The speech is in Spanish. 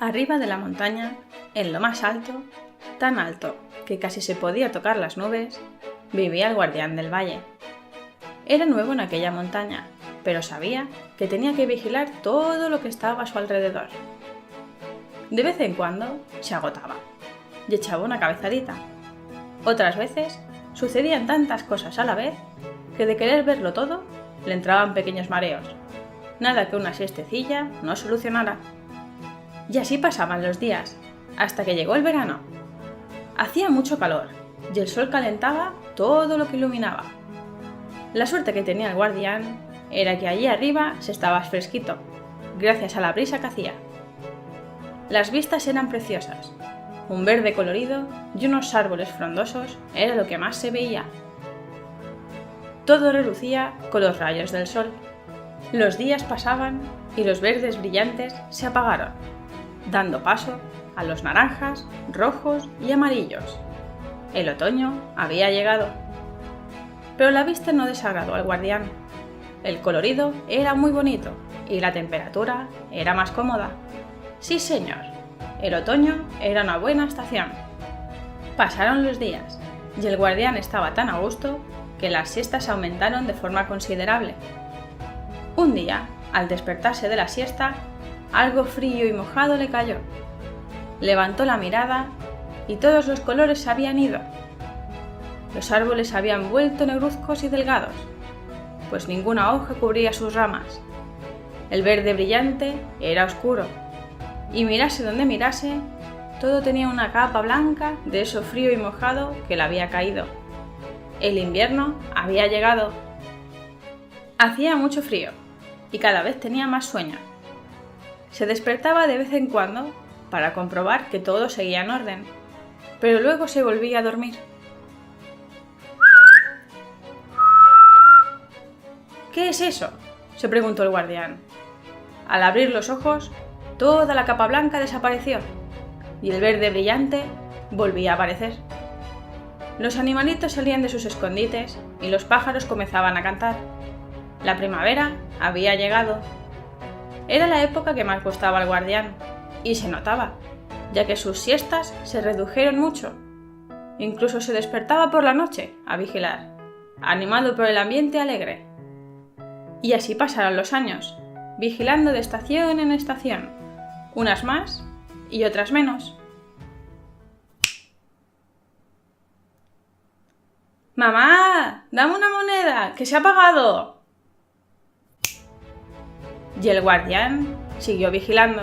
Arriba de la montaña, en lo más alto, tan alto que casi se podía tocar las nubes, vivía el guardián del valle. Era nuevo en aquella montaña, pero sabía que tenía que vigilar todo lo que estaba a su alrededor. De vez en cuando se agotaba y echaba una cabezadita. Otras veces sucedían tantas cosas a la vez que de querer verlo todo le entraban pequeños mareos. Nada que una siestecilla no solucionara. Y así pasaban los días, hasta que llegó el verano. Hacía mucho calor y el sol calentaba todo lo que iluminaba. La suerte que tenía el guardián era que allí arriba se estaba fresquito, gracias a la brisa que hacía. Las vistas eran preciosas. Un verde colorido y unos árboles frondosos era lo que más se veía. Todo relucía con los rayos del sol. Los días pasaban y los verdes brillantes se apagaron, dando paso a los naranjas, rojos y amarillos. El otoño había llegado. Pero la vista no desagradó al guardián. El colorido era muy bonito y la temperatura era más cómoda. Sí, señor, el otoño era una buena estación. Pasaron los días y el guardián estaba tan a gusto que las siestas aumentaron de forma considerable. Un día, al despertarse de la siesta, algo frío y mojado le cayó. Levantó la mirada y todos los colores se habían ido. Los árboles se habían vuelto negruzcos y delgados, pues ninguna hoja cubría sus ramas. El verde brillante era oscuro, y mirase donde mirase, todo tenía una capa blanca de eso frío y mojado que le había caído. El invierno había llegado. Hacía mucho frío, y cada vez tenía más sueño. Se despertaba de vez en cuando para comprobar que todo seguía en orden, pero luego se volvía a dormir. ¿Qué es eso?, se preguntó el guardián. Al abrir los ojos, toda la capa blanca desapareció y el verde brillante volvía a aparecer. Los animalitos salían de sus escondites y los pájaros comenzaban a cantar. La primavera había llegado. Era la época que más gustaba al guardián, y se notaba, ya que sus siestas se redujeron mucho. Incluso se despertaba por la noche a vigilar, animado por el ambiente alegre. Y así pasaron los años, vigilando de estación en estación, unas más y otras menos. ¡Mamá! ¡Dame una moneda, que se ha apagado! Y el guardián siguió vigilando.